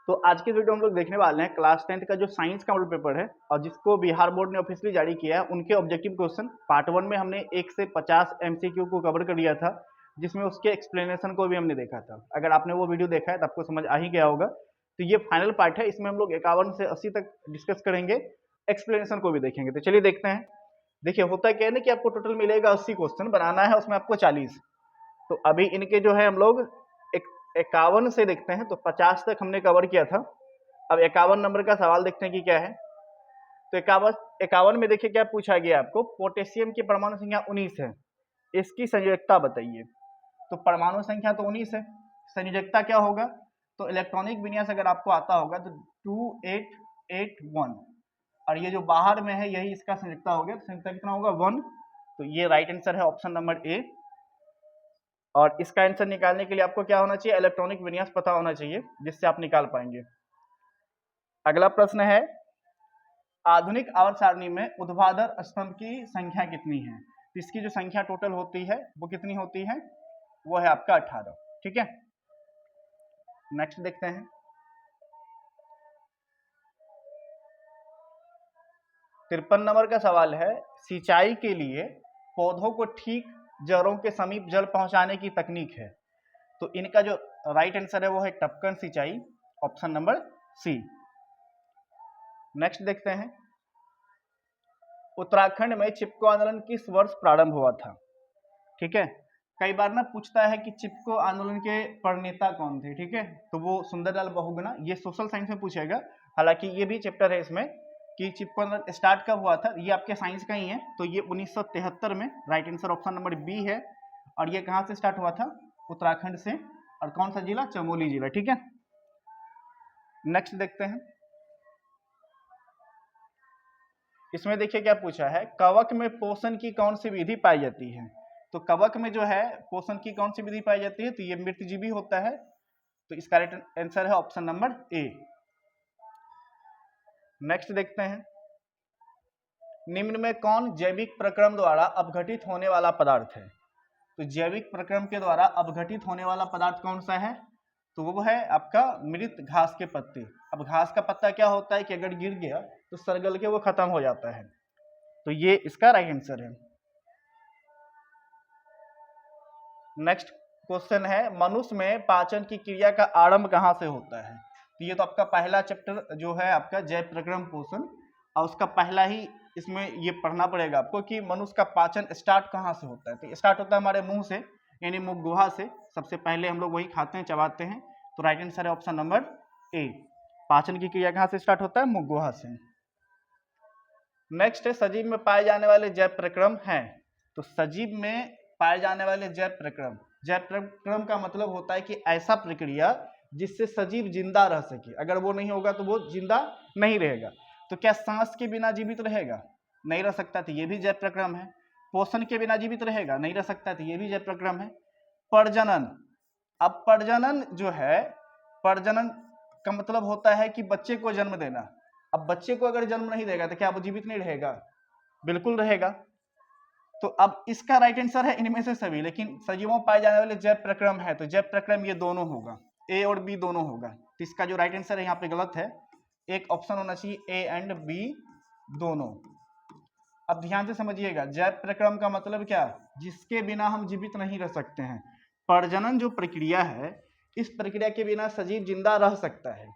तो आज की वीडियो हम लोग देखने वाले हैं क्लास 10th का जो साइंस का मॉडल पेपर है और जिसको बिहार बोर्ड ने ऑफिशियली जारी किया है, उनके ऑब्जेक्टिव क्वेश्चन पार्ट 1 में हमने 1 से 50 एमसीक्यू को कवर कर लिया था, जिसमें उसके एक्सप्लेनेशन को भी हमने देखा था। अगर आपने वो वीडियो देखा है तो आपको समझ आ ही गया होगा। तो ये फाइनल पार्ट है, इसमें हम लोग 51 से 80 तक डिस्कस करेंगे, एक्सप्लेनेशन को भी देखेंगे। तो चलिए देखते हैं। देखिए होता क्या है ना कि आपको टोटल मिलेगा 80 क्वेश्चन, बनाना है उसमें आपको 40। तो अभी इनके जो है हम लोग 51 से देखते हैं, तो 50 तक हमने कवर किया था। अब 51 नंबर का सवाल देखते हैं कि क्या है। तो 51 में देखिए क्या पूछा गया आपको, पोटेशियम की परमाणु संख्या 19 है, इसकी संयोजकता बताइए। तो परमाणु संख्या तो 19 है, संयोजकता क्या होगा, तो इलेक्ट्रॉनिक विन्यास अगर आपको आता होगा तो 2881, और ये जो बाहर में है यही इसका संयोजकता हो गया, तो संयोजकता कितना होगा 1। तो ये राइट आंसर है ऑप्शन नंबर ए। और इसका आंसर निकालने के लिए आपको क्या होना चाहिए, इलेक्ट्रॉनिक विन्यास पता होना चाहिए, जिससे आप निकाल पाएंगे। अगला प्रश्न है, आधुनिक आवर्त सारणी में ऊर्ध्वाधर स्तंभ की संख्या कितनी है। तो इसकी जो संख्या टोटल होती है वो कितनी होती है, वो है आपका 18। ठीक है, नेक्स्ट देखते हैं। 53 नंबर का सवाल है, सिंचाई के लिए पौधों को ठीक जड़ों के समीप जल पहुंचाने की तकनीक है। तो इनका जो राइट आंसर है वो है टपकन सिंचाई, ऑप्शन नंबर सी। नेक्स्ट देखते हैं, उत्तराखंड में चिपको आंदोलन किस वर्ष प्रारंभ हुआ था। ठीक है, कई बार ना पूछता है कि चिपको आंदोलन के प्रणेता कौन थे। ठीक है, तो वो सुंदरलाल बहुगुणा, ये सोशल साइंस में पूछेगा। हालांकि ये भी चैप्टर है इसमें कि चिपको आंदोलन स्टार्ट कब हुआ था, ये आपके साइंस का ही है। तो ये 1973 में, right answer option number B है। और ये कहाँ से स्टार्ट हुआ था, उत्तराखंड से, और कौन सा जिला, चमोली जिला। ठीक है, नेक्स्ट देखते हैं। इसमें देखिए क्या पूछा है, कवक में पोषण की कौन सी विधि पाई जाती है। तो कवक में जो है पोषण की कौन सी विधि पाई जाती है, तो ये मृतजीवी होता है। तो इसका राइट आंसर है ऑप्शन नंबर ए। नेक्स्ट देखते हैं, निम्न में कौन जैविक प्रक्रम द्वारा अपघटित होने वाला पदार्थ है। तो जैविक प्रक्रम के द्वारा अपघटित होने वाला पदार्थ कौन सा है, तो वो है आपका मृत घास के पत्ते। अब घास का पत्ता क्या होता है कि अगर गिर गया तो सरगल के वो खत्म हो जाता है। तो ये इसका राइट आंसर है। नेक्स्ट क्वेश्चन है, मनुष्य में पाचन की क्रिया का आरंभ कहाँ से होता है। तो ये तो आपका पहला चैप्टर जो है आपका जैव प्रक्रम पोषण, और उसका पहला ही इसमें ये पढ़ना पड़ेगा आपको कि मनुष्य का पाचन स्टार्ट कहाँ से होता है। तो स्टार्ट होता है हमारे मुंह से, यानी मुख गुहा से। सबसे पहले हम लोग वही खाते हैं, चबाते हैं। तो राइट आंसर है ऑप्शन नंबर ए, पाचन की क्रिया कहाँ से स्टार्ट होता है, मुख गुहा से। नेक्स्ट है, सजीव में पाए जाने वाले जैव प्रक्रम हैं। तो सजीव में पाए जाने वाले जैव प्रक्रम का मतलब होता है कि ऐसा प्रक्रिया जिससे सजीव जिंदा रह सके। अगर वो नहीं होगा तो वो जिंदा नहीं रहेगा। तो क्या सांस के बिना जीवित रहेगा, नहीं रह सकता, तो ये भी जैव प्रक्रम है। पोषण के बिना जीवित रहेगा, नहीं रह सकता, तो ये भी जैव प्रक्रम है। प्रजनन, अब प्रजनन जो है, प्रजनन का मतलब होता है कि बच्चे को जन्म देना। अब बच्चे को अगर जन्म नहीं देगा तो क्या वो जीवित नहीं रहेगा, बिल्कुल रहेगा। तो अब इसका राइट आंसर है इनमें से सभी, लेकिन सजीवों में पाए जाने वाले जैव प्रक्रम है, तो जैव प्रक्रम ये दोनों होगा, ए और बी दोनों होगा। तो इसका जो राइट आंसर है यहाँ पे गलत है, एक ऑप्शन होना चाहिए ए एंड बी दोनों। अब ध्यान से समझिएगा, जैव प्रक्रम का मतलब क्या, जिसके बिना हम जीवित नहीं रह सकते हैं। प्रजनन जो प्रक्रिया है, इस प्रक्रिया के बिना सजीव जिंदा रह सकता है।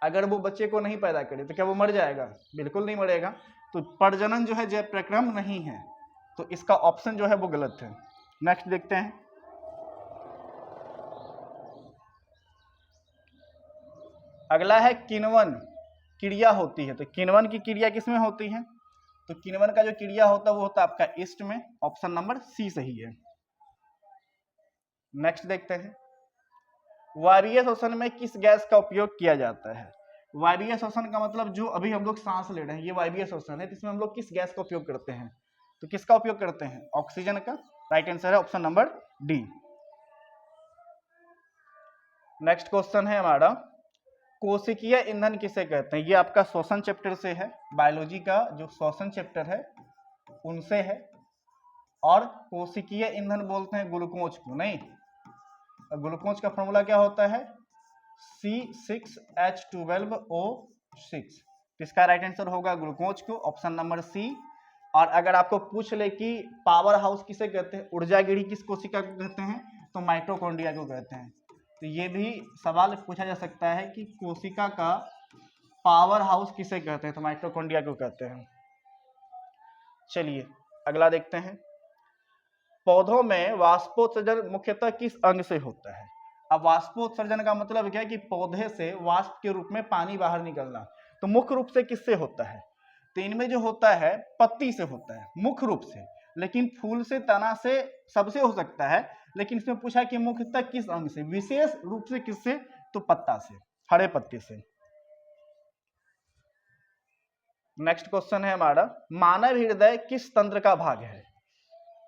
अगर वो बच्चे को नहीं पैदा करे तो क्या वो मर जाएगा, बिल्कुल नहीं मरेगा। तो प्रजनन जो है जैव प्रक्रम नहीं है, तो इसका ऑप्शन जो है वो गलत है। नेक्स्ट देखते हैं, अगला है किण्वन क्रिया होती है। तो किण्वन की क्रिया किसमें होती है, तो किण्वन का जो क्रिया होता है वो होता है आपका ईस्ट में, ऑप्शन नंबर सी सही है। नेक्स्ट देखते हैं, वायवीय श्वसन में किस गैस का उपयोग किया जाता है। वायवीय श्वसन का मतलब जो अभी हम लोग सांस ले रहे हैं, ये वायवीय श्वसन है। तो इसमें हम लोग किस गैस का उपयोग करते हैं, तो किसका उपयोग करते हैं, ऑक्सीजन का। राइट आंसर है option number D. Next question है हमारा, कोशिकीय ईंधन किसे कहते हैं। ये आपका श्वसन चैप्टर से है, बायोलॉजी का जो श्वसन चैप्टर है उनसे है। और कोशिकीय ईंधन बोलते हैं ग्लूकोज को, नहीं, ग्लूकोज का फॉर्मूला क्या होता है, C6H12O6। इसका राइट आंसर होगा ग्लूकोज को, ऑप्शन नंबर सी। और अगर आपको पूछ ले कि पावर हाउस किसे कहते हैं, ऊर्जा गिरी किस कोशिका को कहते हैं, तो माइटोकॉन्ड्रिया को कहते हैं। तो ये भी सवाल पूछा जा सकता है कि कोशिका का पावर हाउस किसे कहते हैं, तो माइटोकॉन्ड्रिया को कहते हैं। चलिए अगला देखते हैं। पौधों में वाष्पोत्सर्जन मुख्यतः किस अंग से होता है? अब वाष्पोत्सर्जन का मतलब क्या है कि पौधे से वाष्प के रूप में पानी बाहर निकलना। तो मुख्य रूप से किससे होता है? तो इनमें जो होता है पत्ती से होता है मुख्य रूप से, लेकिन फूल से, तना से, सबसे हो सकता है, लेकिन इसमें पूछा कि मुख्यतः किस अंग से, विशेष रूप से किससे, तो पत्ता से, हरे पत्ते से। नेक्स्ट क्वेश्चन है हमारा, मानव हृदय किस तंत्र का भाग है?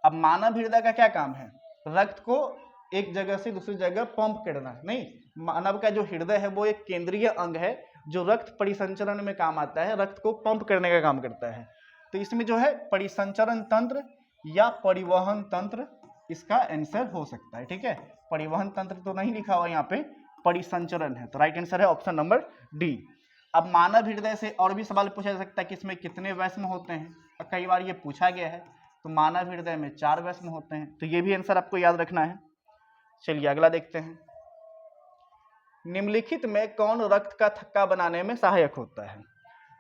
अब मानव हृदय का क्या काम है? रक्त को एक जगह से दूसरी जगह पंप करना। नहीं, मानव का जो हृदय है वो एक केंद्रीय अंग है जो रक्त परिसंचरण में काम आता है, रक्त को पंप करने का काम करता है। तो इसमें जो है परिसंचरण तंत्र या परिवहन तंत्र इसका आंसर हो सकता है। ठीक है, परिवहन तंत्र तो नहीं लिखा हुआ यहाँ पे, परिसंचरण है, तो राइट आंसर है ऑप्शन नंबर डी। अब मानव हृदय से और भी सवाल पूछा जा सकता है कि इसमें कितने वैष्म होते हैं, और कई बार ये पूछा गया है। तो मानव हृदय में 4 वैष्म होते हैं, तो ये भी आंसर आपको याद रखना है। चलिए अगला देखते हैं। निम्नलिखित में कौन रक्त का थक्का बनाने में सहायक होता है?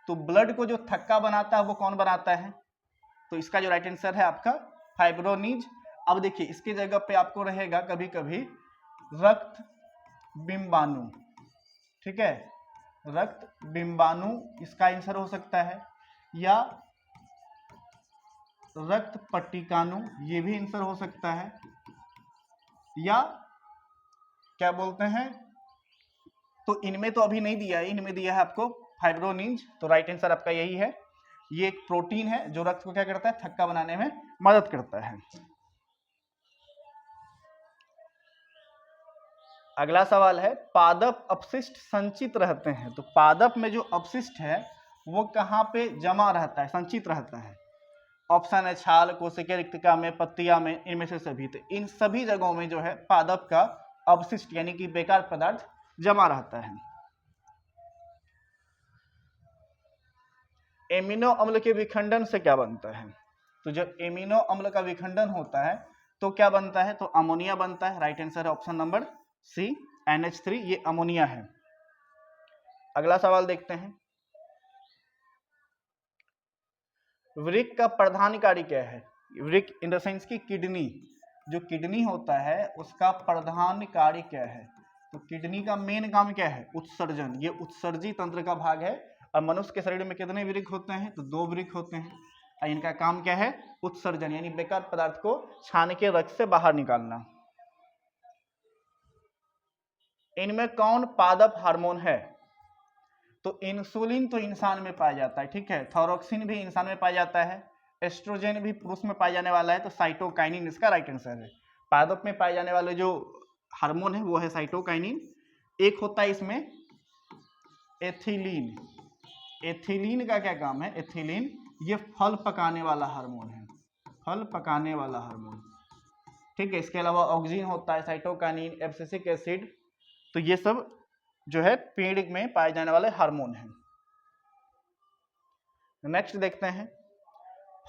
तो ब्लड को जो थक्का बनाता है वो कौन बनाता है? तो इसका जो राइट आंसर है आपका फाइब्रोनिज। अब देखिए इसकी जगह पे आपको रहेगा कभी कभी रक्त बिंबाणु। ठीक है, रक्त बिंबाणु इसका आंसर हो सकता है, या रक्त पट्टिकाणु ये भी आंसर हो सकता है, या क्या बोलते हैं, तो इनमें तो अभी नहीं दिया है, इनमें दिया है आपको फाइब्रोनिज। तो राइट आंसर आपका यही है। ये एक प्रोटीन है जो रक्त को क्या करता है, थक्का बनाने में मदद करता है। अगला सवाल है, पादप अपशिष्ट संचित रहते हैं। तो पादप में जो अपशिष्ट है वो कहाँ पे जमा रहता है, संचित रहता है? ऑप्शन है छाल, कोशिका रिक्तिका में, पत्तियां में, इनमें से सभी। तो इन सभी जगहों में जो है पादप का अपशिष्ट यानी कि बेकार पदार्थ जमा रहता है। एमिनो अम्ल के विखंडन से क्या बनता है? तो जब एमिनो अम्ल का विखंडन होता है तो क्या बनता है? तो अमोनिया बनता है। राइट आंसर है ऑप्शन नंबर सी, NH3, ये अमोनिया है। अगला सवाल देखते हैं। वृक्क का प्रधान कार्य क्या है? वृक्क इन द सेंस की किडनी, जो किडनी होता है उसका प्रधान कार्य क्या है? तो किडनी का मेन काम क्या है? उत्सर्जन। ये उत्सर्जी तंत्र का भाग है। और मनुष्य के शरीर में कितने वृक्क होते हैं? तो 2 वृक्क होते हैं, और इनका काम क्या है? उत्सर्जन, यानी बेकार पदार्थ को छान के रक्त से बाहर निकालना। इनमें कौन पादप हार्मोन है? तो इंसुलिन तो इंसान में पाया जाता है, ठीक है, थायरोक्सिन भी इंसान में पाया जाता है, एस्ट्रोजन भी पुरुष में पाया जाने वाला है, तो साइटोकाइनिन इसका राइट आंसर है। पादप में पाए जाने वाले जो हार्मोन है वो है साइटोकाइनिन। एक होता है इसमें एथिलीन। एथिलीन का क्या काम है? एथिलीन ये फल पकाने वाला हार्मोन है, फल पकाने वाला हार्मोन। ठीक है, इसके अलावा ऑक्सिन होता है, साइटोकाइनिन, एब्सिसिक एसिड, तो ये सब जो है पेड़ में पाए जाने वाले हार्मोन हैं। नेक्स्ट देखते हैं,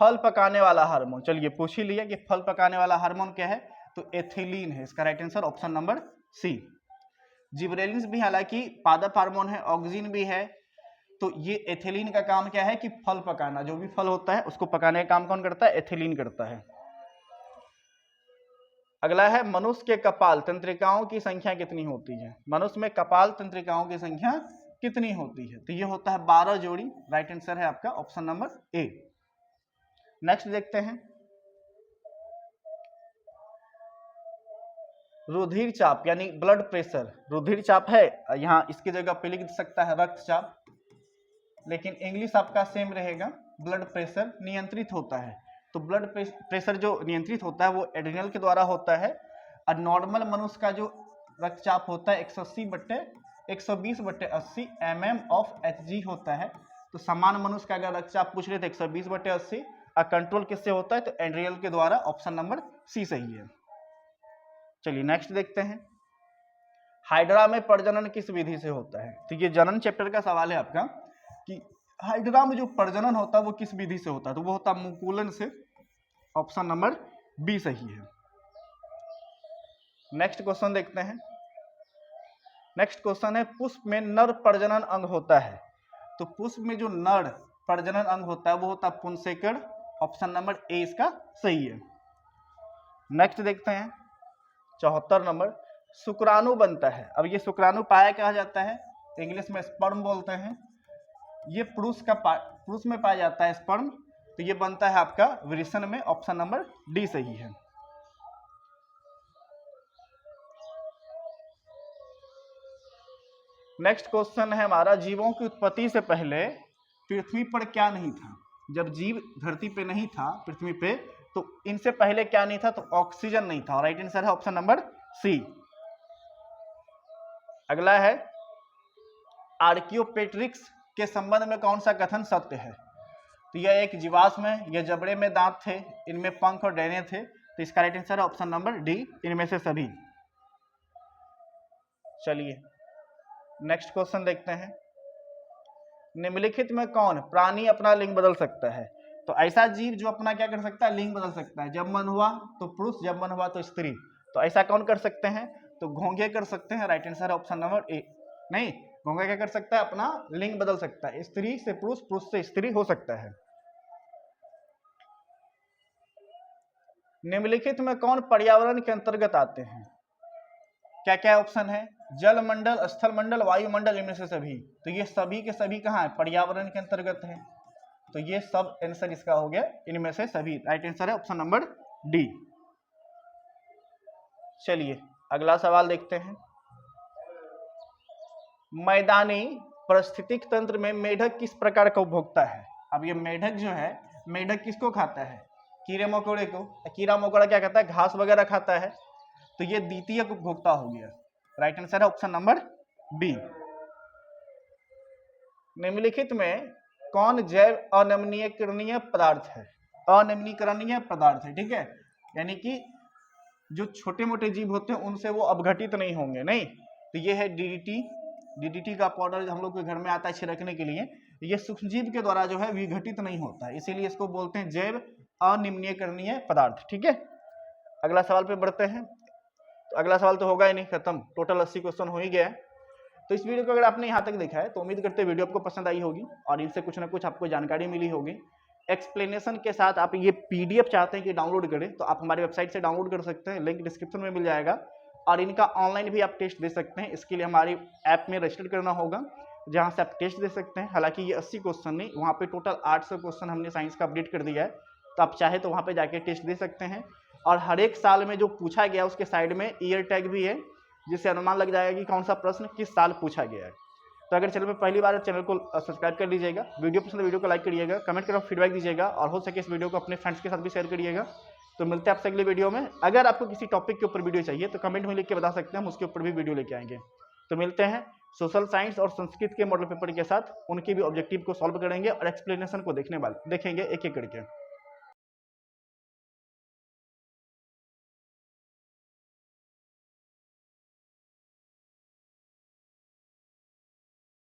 फल पकाने वाला हार्मोन। चलिए पूछ ही लिया कि फल पकाने वाला हार्मोन क्या है, तो एथिलीन है। इसका right answer option number C. Gibberellin भी हालांकि पादप हार्मोन है, ऑक्सिन भी है, तो ये एथिलीन का काम क्या है कि फल पकाना, जो भी फल होता है उसको पकाने का काम कौन करता है? एथिलीन करता है। अगला है, मनुष्य के कपाल तंत्रिकाओं की संख्या कितनी होती है? मनुष्य में कपाल तंत्रिकाओं की संख्या कितनी होती है? तो ये होता है 12 जोड़ी। राइट आंसर है आपका ऑप्शन नंबर ए। नेक्स्ट देखते हैं, रुधिर चाप यानी ब्लड प्रेशर। रुधिर चाप है यहाँ, इसकी जगह पे लिख सकता है रक्तचाप, लेकिन इंग्लिश आपका सेम रहेगा। ब्लड प्रेशर नियंत्रित होता है, तो ब्लड प्रेशर जो नियंत्रित होता है वो एड्रिनल के द्वारा होता है। और नॉर्मल मनुष्य का जो रक्तचाप होता है 120/80 mm ऑफ Hg होता है। तो सामान्य मनुष्य का अगर रक्तचाप पूछ रहे थे 120/80, और कंट्रोल किससे होता है? तो एड्रिनल के द्वारा। ऑप्शन नंबर सी सही है। चलिए नेक्स्ट देखते हैं, हाइड्रा में प्रजनन किस विधि से होता है? तो ये जनन चैप्टर का सवाल है आपका कि हाइड्रा में जो प्रजनन होता है वो किस विधि से होता है? तो वो होता है मुकुलन से। ऑप्शन नंबर बी सही है। नेक्स्ट क्वेश्चन देखते हैं। नेक्स्ट क्वेश्चन है पुष्प में नर प्रजनन अंग होता है। तो पुष्प में जो नर प्रजनन अंग होता है वो होता है पुंसेकड़। ऑप्शन नंबर ए इसका सही है। नेक्स्ट देखते हैं 74 नंबर, शुक्राणु बनता है। अब ये शुक्राणु पाया कहा जाता है, इंग्लिश में स्पर्म बोलते हैं। ये पुरुष में पाया जाता है स्पर्म, तो ये बनता है आपका वृषण में। ऑप्शन नंबर डी सही है। नेक्स्ट क्वेश्चन है हमारा, जीवों की उत्पत्ति से पहले पृथ्वी पर क्या नहीं था? जब जीव धरती पे नहीं था, पृथ्वी पे, तो इनसे पहले क्या नहीं था? तो ऑक्सीजन नहीं था। राइट आंसर है ऑप्शन नंबर सी। अगला है आर्कियोपेट्रिक्स के संबंध में कौन सा कथन सत्य है? तो यह एक जीवाश्म है, यह जबड़े में दांत थे, इनमें पंख और डैने थे। तो इसका राइट आंसर है ऑप्शन नंबर डी, इनमें से सभी। चलिए नेक्स्ट क्वेश्चन देखते हैं। निम्नलिखित में कौन प्राणी अपना लिंग बदल सकता है? तो ऐसा जीव जो अपना क्या कर सकता है? लिंग बदल सकता है। जब मन हुआ तो पुरुष, जब मन हुआ तो स्त्री। तो ऐसा कौन कर सकते हैं? तो घोंघे कर सकते हैं। राइट आंसर है ऑप्शन नंबर ए। नहीं, घोंघा क्या कर सकता है? अपना लिंग बदल सकता है। स्त्री से पुरुष, पुरुष से स्त्री हो सकता है। निम्नलिखित में कौन पर्यावरण के अंतर्गत आते हैं? क्या क्या ऑप्शन है? जल मंडल, स्थल मंडल, वायुमंडल, इनमें से सभी। तो ये सभी के सभी कहाँ है? पर्यावरण के अंतर्गत है। तो ये सब आंसर इसका हो गया इनमें से सभी। राइट आंसर है ऑप्शन नंबर डी। चलिए अगला सवाल देखते हैं। मैदानी पारिस्थितिक तंत्र में मेढक किस प्रकार का उपभोक्ता है? अब ये मेढक जो है, मेढक किसको खाता है? कीड़े मकोड़े को। कीड़ा मकोड़ा क्या खाता है? घास वगैरह खाता है। तो ये द्वितीयक उपभोक्ता हो गया। राइट आंसर है ऑप्शन नंबर बी। निम्नलिखित में कौन जैव अनमनीयकरणीय पदार्थ है? अनमनीकरणीय पदार्थ है, ठीक है, यानी कि जो छोटे मोटे जीव होते हैं उनसे वो अपघटित नहीं होंगे। नहीं, तो ये है डीडीटी। डीडीटी का पाउडर हम लोग के घर में आता है छिड़कने के लिए। ये सूक्ष्मजीव के द्वारा जो है विघटित नहीं होता है, इसीलिए इसको बोलते हैं जैव अनिम्नीयकरणीय पदार्थ। ठीक है, अगला सवाल पे बढ़ते हैं। तो अगला सवाल तो होगा ही नहीं, खत्म। टोटल 80 क्वेश्चन हो ही गया है। तो इस वीडियो को अगर आपने यहाँ तक देखा है तो उम्मीद करते हैं वीडियो आपको पसंद आई होगी और इनसे कुछ ना कुछ आपको जानकारी मिली होगी। एक्सप्लेनेशन के साथ आप ये पीडीएफ चाहते हैं कि डाउनलोड करें तो आप हमारी वेबसाइट से डाउनलोड कर सकते हैं, लिंक डिस्क्रिप्शन में मिल जाएगा। और इनका ऑनलाइन भी आप टेस्ट दे सकते हैं। इसके लिए हमारी ऐप में रजिस्टर करना होगा, जहाँ से आप टेस्ट दे सकते हैं। हालांकि ये 80 क्वेश्चन नहीं, वहाँ पे टोटल 800 क्वेश्चन हमने साइंस का अपडेट कर दिया है, तो आप चाहे तो वहाँ पे जाके टेस्ट दे सकते हैं। और हर एक साल में जो पूछा गया उसके साइड में ईयर टैग भी है, जिससे अनुमान लग जाएगा कि कौन सा प्रश्न किस साल पूछा गया है। तो अगर चैनल पर पहली बार चैनल को सब्सक्राइब कर लीजिएगा, वीडियो पसंद है वीडियो को लाइक करिएगा, कमेंट कर फीडबैक दीजिएगा और हो सके इस वीडियो को अपने फ्रेंड्स के साथ भी शेयर करिएगा। तो मिलते हैं आपसे अगले वीडियो में। अगर आपको किसी टॉपिक के ऊपर वीडियो चाहिए तो कमेंट में लिख के बता सकते हैं, हम उसके ऊपर भी वीडियो लेके आएंगे। तो मिलते हैं सोशल साइंस और संस्कृत के मॉडल पेपर के साथ, उनके भी ऑब्जेक्टिव को सॉल्व करेंगे और एक्सप्लेनेशन को देखेंगे एक एक करके।